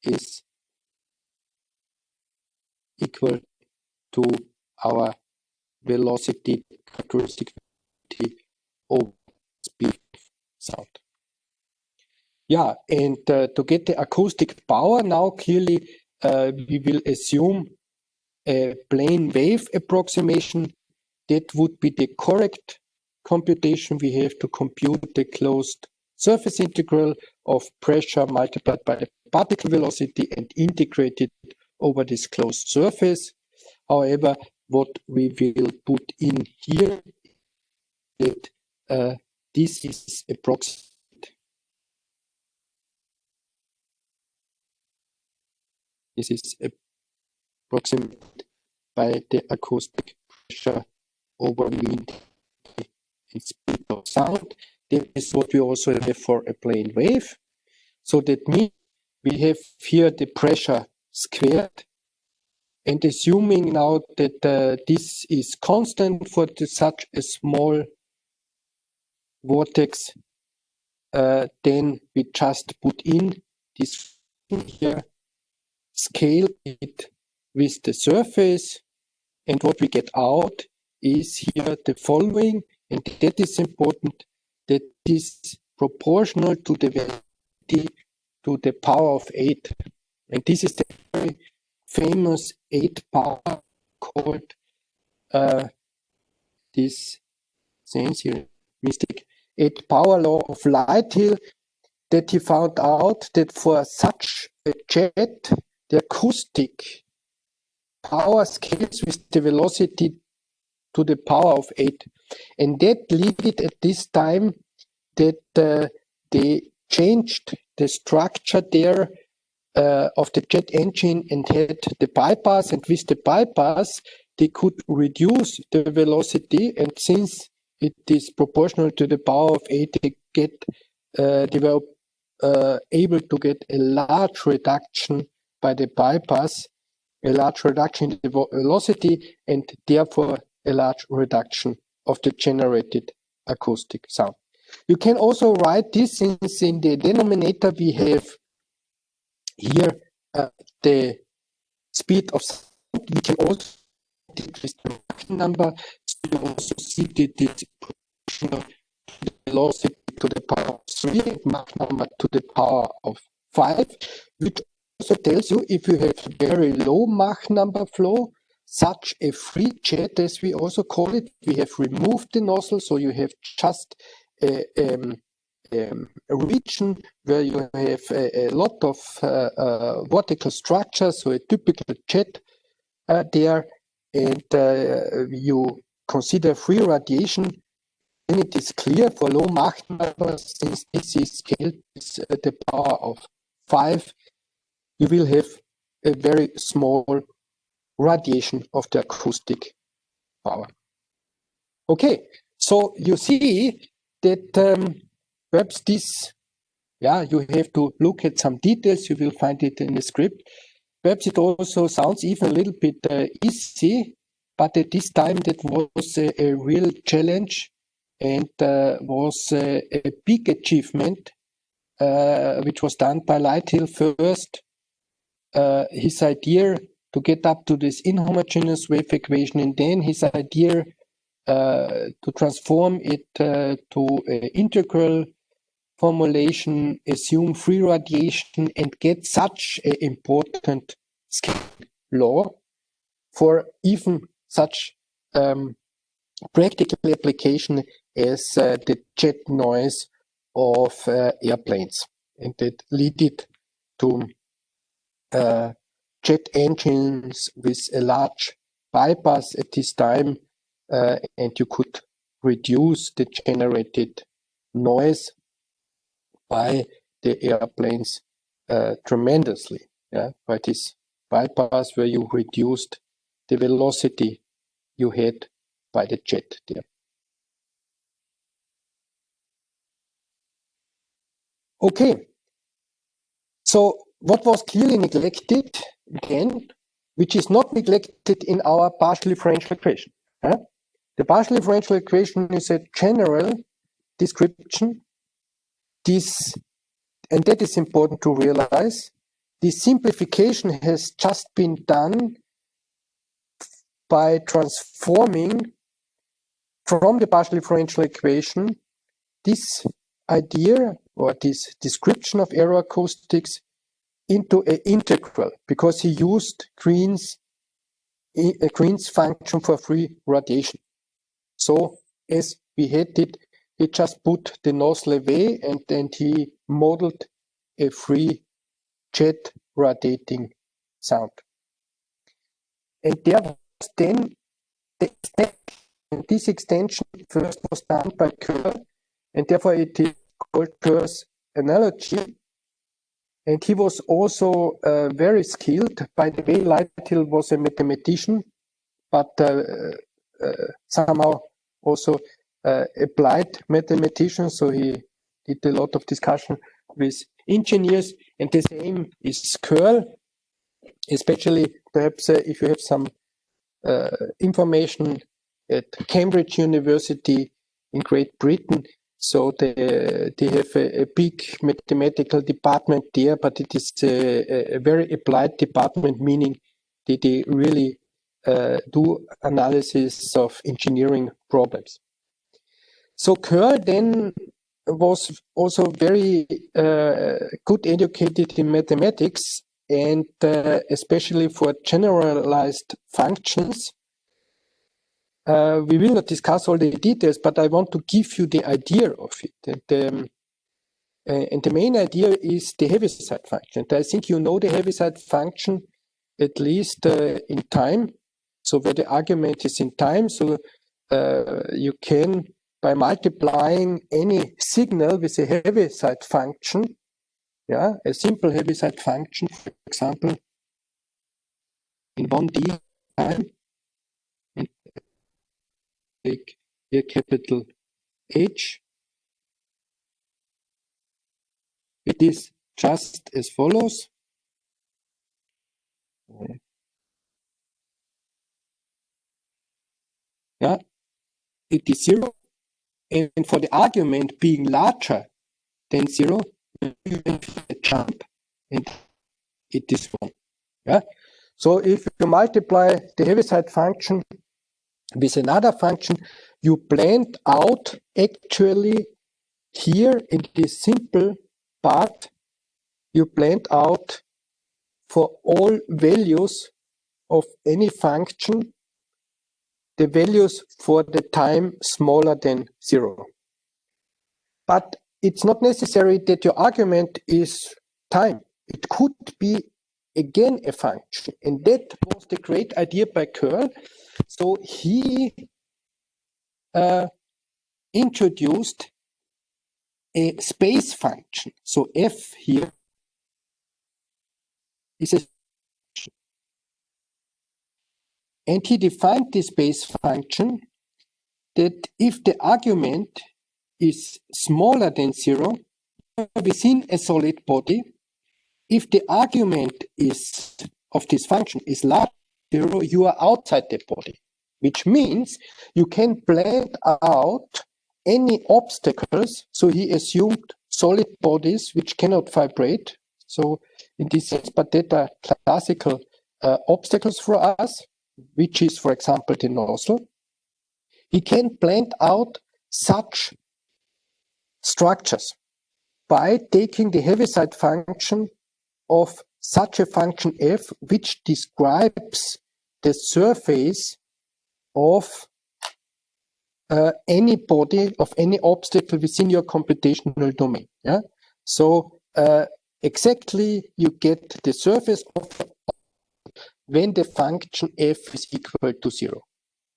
Speaker 1: is equal to our velocity characteristic over speed of sound. Yeah, and to get the acoustic power now, clearly we will assume a plane wave approximation. That would be the correct computation. We have to compute the closed surface integral of pressure multiplied by the particle velocity and integrate it over this closed surface. However, what we will put in here is that this is approximate. This is approximated by the acoustic pressure over mean and speed of sound. That is what we also have for a plane wave. So that means we have here the pressure squared, and assuming now that this is constant for such a small vortex, then we just put in this here, scale it with the surface, and what we get out is here the following, and that is important, that is proportional to the velocity to the power of 8. And this is the very famous 8 power called this sense here, mystic 8 power law of Lighthill, that he found out that for such a jet, the acoustic power scales with the velocity to the power of 8. And that led at this time that they changed the structure there of the jet engine and had the bypass, and with the bypass they could reduce the velocity, and since it is proportional to the power of 8, they were able to get a large reduction by the bypass, a large reduction in the velocity, and therefore a large reduction of the generated acoustic sound. You can also write this, since in the denominator we have here the speed of sound. We can also decrease the Mach number, so you also see that it's proportional to the velocity to the power of 3 and Mach number to the power of 5, which also tells you if you have very low Mach number flow, such a free jet, as we also call it, we have removed the nozzle, so you have just a region where you have a lot of vertical structures, so a typical jet there, and you consider free radiation. then it is clear for low Mach numbers, since this is scaled with the power of 5, you will have a very small radiation of the acoustic power. Okay, so you see that perhaps this, you have to look at some details. You will find it in the script. Perhaps it also sounds even a little bit easy, but at this time that was a real challenge and was a big achievement, which was done by Lighthill first. His idea to get up to this inhomogeneous wave equation, and then his idea to transform it to an integral formulation, assume free radiation, and get such an important scale law for even such practical application as the jet noise of airplanes. And that led to jet engines with a large bypass at this time, and you could reduce the generated noise by the airplanes tremendously, by this bypass where you reduced the velocity you had by the jet there. Okay, so what was clearly neglected again, which is not neglected in our partial differential equation. The partial differential equation is a general description. And that is important to realize. This simplification has just been done by transforming from the partial differential equation this idea or this description of aeroacoustics into an integral, because he used Green's function for free radiation. So as we had it, he just put the nozzle away and then he modeled a free jet radiating sound. And there was then the extension, and this extension first was done by Kerr, and therefore it is called Kerr's analogy. And he was also very skilled. By the way, Lighthill was a mathematician, but somehow also applied mathematician. So he did a lot of discussion with engineers, and the same is Kerr, especially perhaps if you have some information at Cambridge University in Great Britain. So they have a big mathematical department there, but it is a very applied department, meaning that they really do analysis of engineering problems. So Kerr then was also very good educated in mathematics, and especially for generalized functions. We will not discuss all the details, but I want to give you the idea of it. And the main idea is the Heaviside function. And I think you know the Heaviside function at least in time. So where the argument is in time, so you can, by multiplying any signal with a Heaviside function, a simple Heaviside function, for example, in 1D time, and take here capital H. It is just as follows. It is 0. And for the argument being larger than 0, you have a jump, and it is 1. So if you multiply the Heaviside function with another function, you blend out actually here in this simple part, you blend out for all values of any function, the values for the time smaller than 0. But it's not necessary that your argument is time. It could be again a function. And that was the great idea by Kerr. So he introduced a space function. So f here is a function. And he defined this space function that if the argument is smaller than 0 within a solid body, if the argument is of this function is larger than 0, you are outside the body, which means you can blend out any obstacles. So he assumed solid bodies which cannot vibrate. So in this sense, but that are classical obstacles for us, which is, for example, the nozzle. He can blend out such structures by taking the Heaviside function of such a function f, which describes the surface of any body, of any obstacle within your computational domain. Yeah? So exactly you get the surface of when the function f is equal to 0.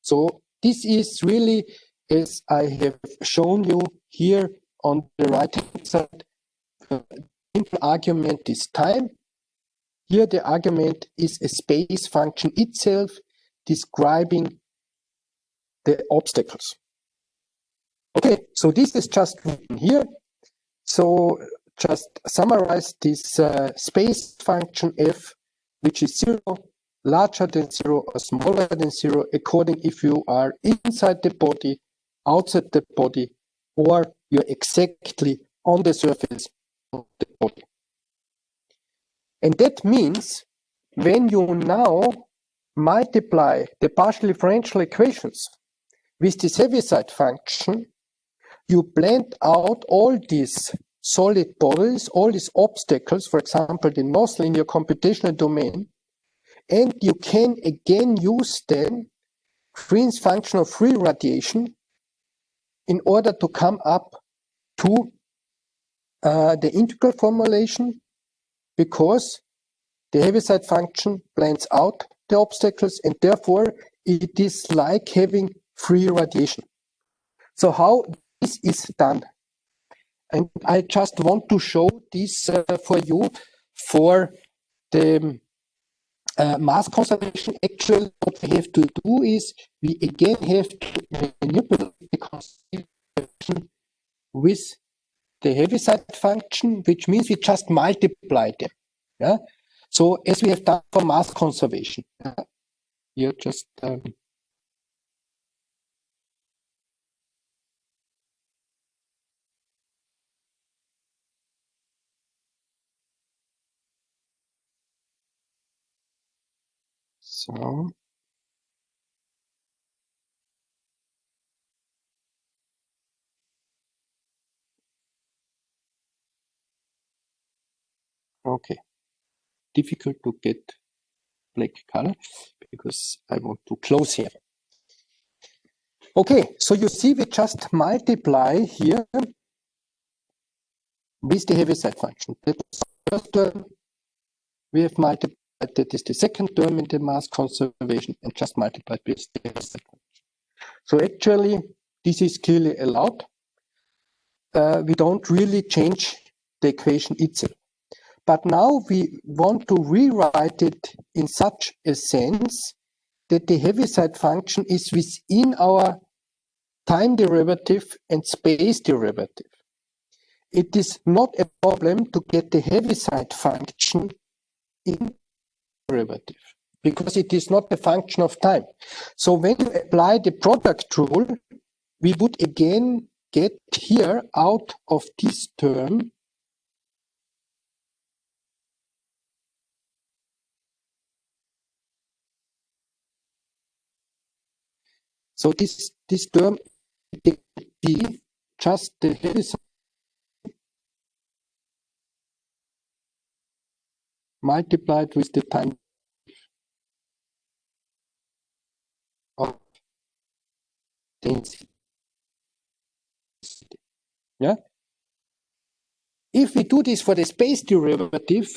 Speaker 1: So this is really, as I have shown you here on the right-hand side, the simple argument is time. Here the argument is a space function itself describing the obstacles. Okay, so this is just written here. So just summarize this space function f, which is 0, larger than 0 or smaller than 0, according if you are inside the body, outside the body, or you're exactly on the surface of the body. And that means when you now multiply the partial differential equations with this Heaviside function, you blend out all these solid bodies, all these obstacles, for example, the nozzle in your computational domain, and you can again use then Green's function of free radiation in order to come up to the integral formulation, because the Heaviside function blends out the obstacles, and therefore it is like having free radiation. So how this is done? And I just want to show this for you for the mass conservation. Actually, what we have to do is we again have to manipulate the conservation with the Heaviside function, which means we just multiply them. Yeah. So as we have done for mass conservation, here just so. Okay, difficult to get black color because I want to close here. Okay, so you see we just multiply here with the Heaviside function. That's the first term. We have multiplied, that is the second term in the mass conservation, and just multiplied with the Heaviside function. So actually, this is clearly allowed. We don't really change the equation itself. But now we want to rewrite it in such a sense that the Heaviside function is within our time derivative and space derivative. It is not a problem to get the Heaviside function in derivative because it is not a function of time. So when you apply the product rule, we would again get here out of this term so this term would be just the Heaviside multiplied with the time of density. Yeah. If we do this for the space derivative,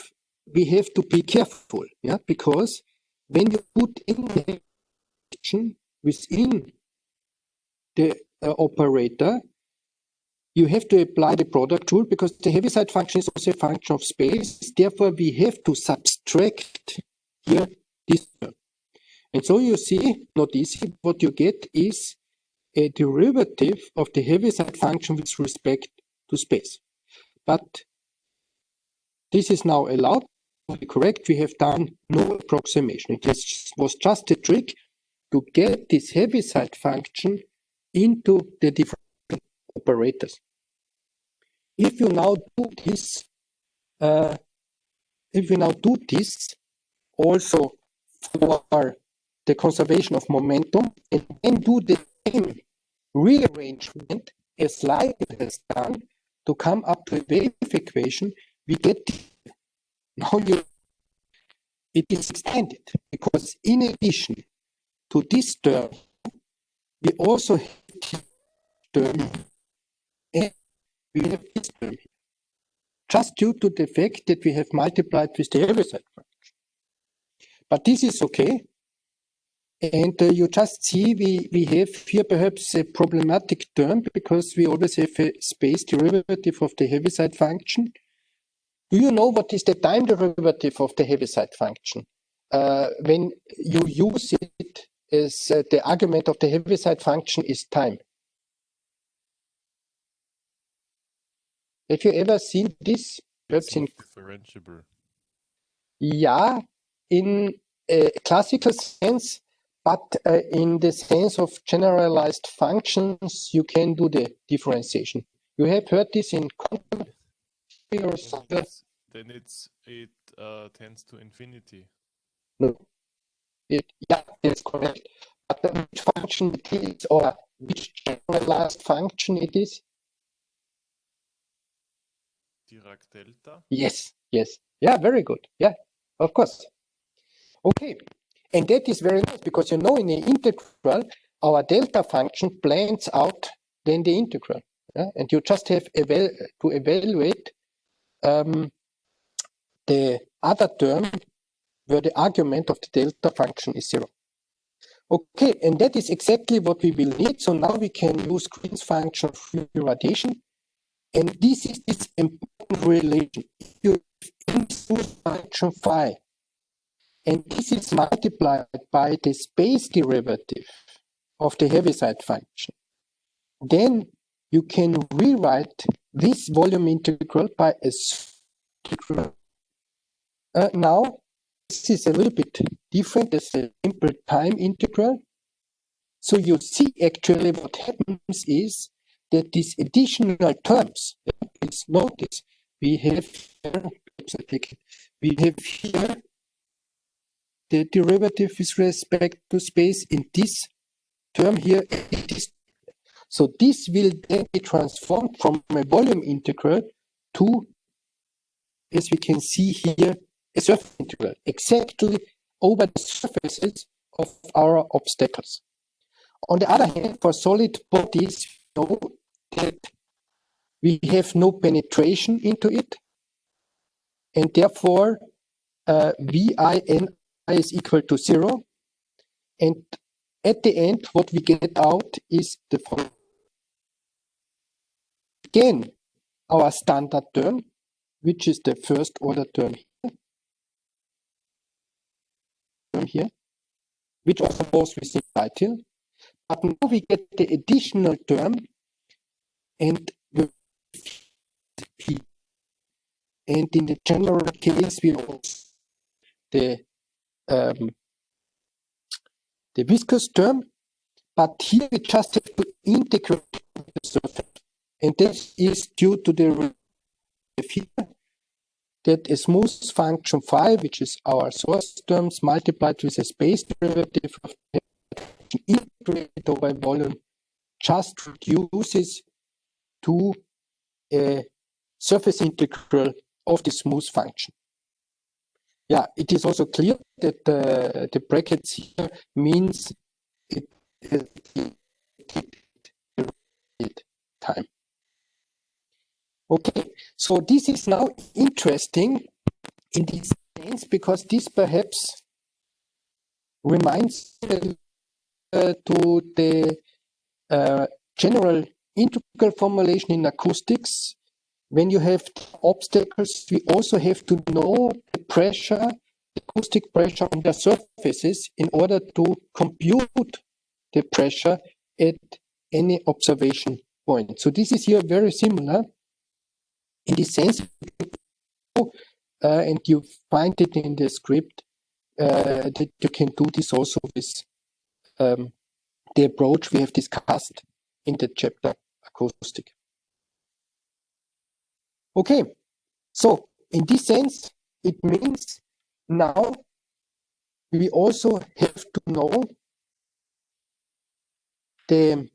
Speaker 1: we have to be careful, yeah, because when you put in the function within the operator, you have to apply the product rule because the Heaviside function is also a function of space. Therefore, we have to subtract here this term. And so you see, not easy, what you get is a derivative of the Heaviside function with respect to space. But this is now allowed to be correct. We have done no approximation. It was just a trick to get this Heaviside function into the different operators. If you now do this, also for the conservation of momentum, and then do the same rearrangement as Lytle has done to come up to a wave equation, we get now it is extended because in addition to this term, we also have this term and we have this term here, just due to the fact that we have multiplied with the Heaviside function. But this is okay. And you just see we have here perhaps a problematic term because we always have a space derivative of the Heaviside function. Do you know what is the time derivative of the Heaviside function? When you use it as the argument of the Heaviside function is time. Have you ever seen this?
Speaker 2: It's not differentiable.
Speaker 1: Yeah, in a classical sense, but in the sense of generalized functions, you can do the differentiation. You have heard this in quantum theory or something?
Speaker 2: Then it tends to infinity.
Speaker 1: No. Yeah, that's correct. But which function it is, or which generalized function it is?
Speaker 2: Dirac delta?
Speaker 1: Yes, yes. Yeah, very good. Yeah, of course. Okay. And that is very nice because you know in the integral, our delta function plans out then the integral. Yeah? And you just have to evaluate the other term where the argument of the delta function is 0. Okay, and that is exactly what we will need. So now we can use Green's function for radiation. And this is this important relation. If you have smooth function phi, and this is multiplied by the space derivative of the Heaviside function, then you can rewrite this volume integral by a integral. Now, this is a little bit different as a simple time integral. So you see actually what happens is that these additional terms, please notice, we have here the derivative with respect to space in this term here. So this will then be transformed from a volume integral to, as we can see here, a surface integral, exactly over the surfaces of our obstacles. On the other hand, for solid bodies, we know that we have no penetration into it, and therefore VIN is equal to 0. And at the end, what we get out is the following. Again, our standard term, which is the first order term here, which also goes with Lytle. But now we get the additional term, and in the general case, we also the viscous term, but here we just have to integrate the surface. And this is due to the that a smooth function phi, which is our source terms, multiplied with a space derivative of integrated over volume, just reduces to a surface integral of the smooth function. Yeah, it is also clear that the brackets here means it time. Okay, so this is now interesting in this sense because this perhaps reminds to the general integral formulation in acoustics. When you have obstacles, we also have to know the pressure, the acoustic pressure on the surfaces in order to compute the pressure at any observation point. So this is here very similar in the sense, and you find it in the script, that you can do this also with the approach we have discussed in the chapter acoustic. Okay, so in this sense, it means now we also have to know the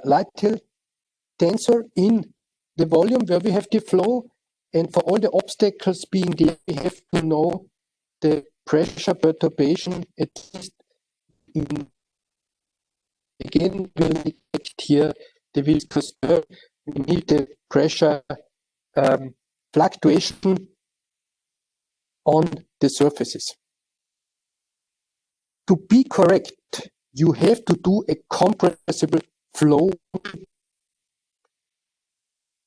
Speaker 1: light hill tensor in the volume where we have the flow, and for all the obstacles being there, we have to know the pressure perturbation, at least in, again, we'll detect here the viscous curve. We need the pressure fluctuation on the surfaces. To be correct, you have to do a compressible flow.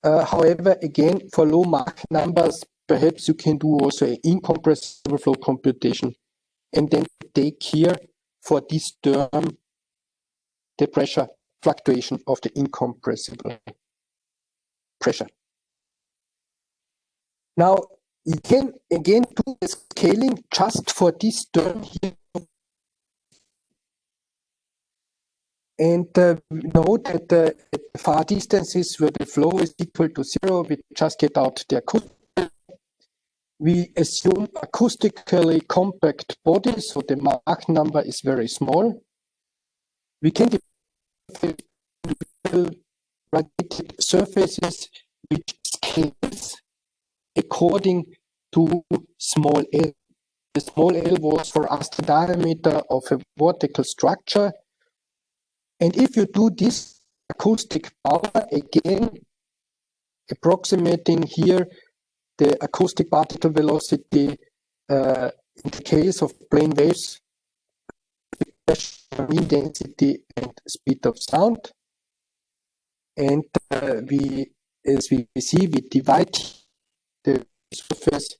Speaker 1: However, again, for low Mach numbers, perhaps you can do also an incompressible flow computation and then take here for this term the pressure fluctuation of the incompressible pressure. Now, you can again do the scaling just for this term here. And note that at far distances where the flow is equal to 0, we just get out the acoustic. We assume acoustically compact bodies, so the Mach number is very small. We can develop radiated surfaces which scales according to small l. The small l was for us the diameter of a vortical structure. And if you do this acoustic power, again, approximating here the acoustic particle velocity in the case of plane waves, mean density and speed of sound. And as we see, we divide the surface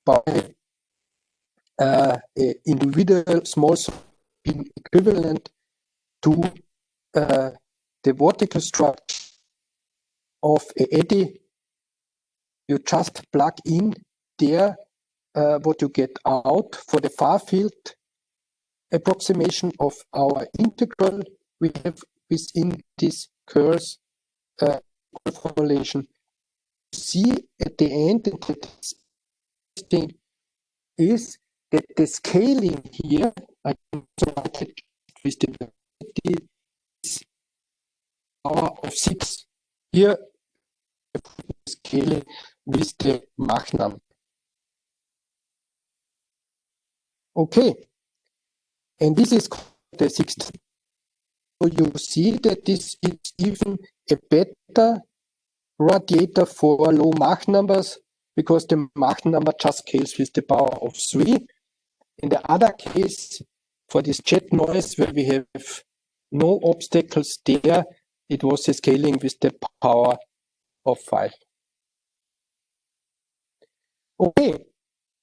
Speaker 1: by individual small being equivalent to the vertical structure of an eddy. You just plug in there what you get out for the far field approximation of our integral. We have within this curves formulation. See at the end, and this thing is that the scaling here, I can write it with the power of 6. Here, scaling with the Mach number. Okay, and this is the 6th. So you see that this is even a better radiator for low Mach numbers because the Mach number just scales with the power of 3. In the other case, for this jet noise where we have no obstacles there, it was a scaling with the power of 5. Okay,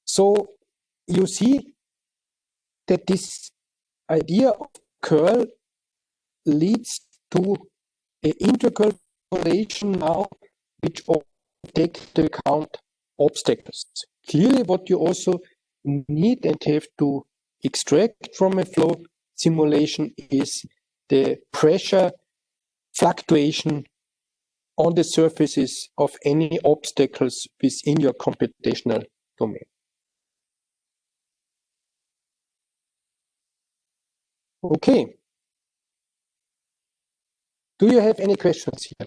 Speaker 1: so you see that this idea of curl leads to an integral formulation now which take into account obstacles. Clearly what you also need and have to extract from a flow simulation is the pressure fluctuation on the surfaces of any obstacles within your computational domain. Okay. Do you have any questions here?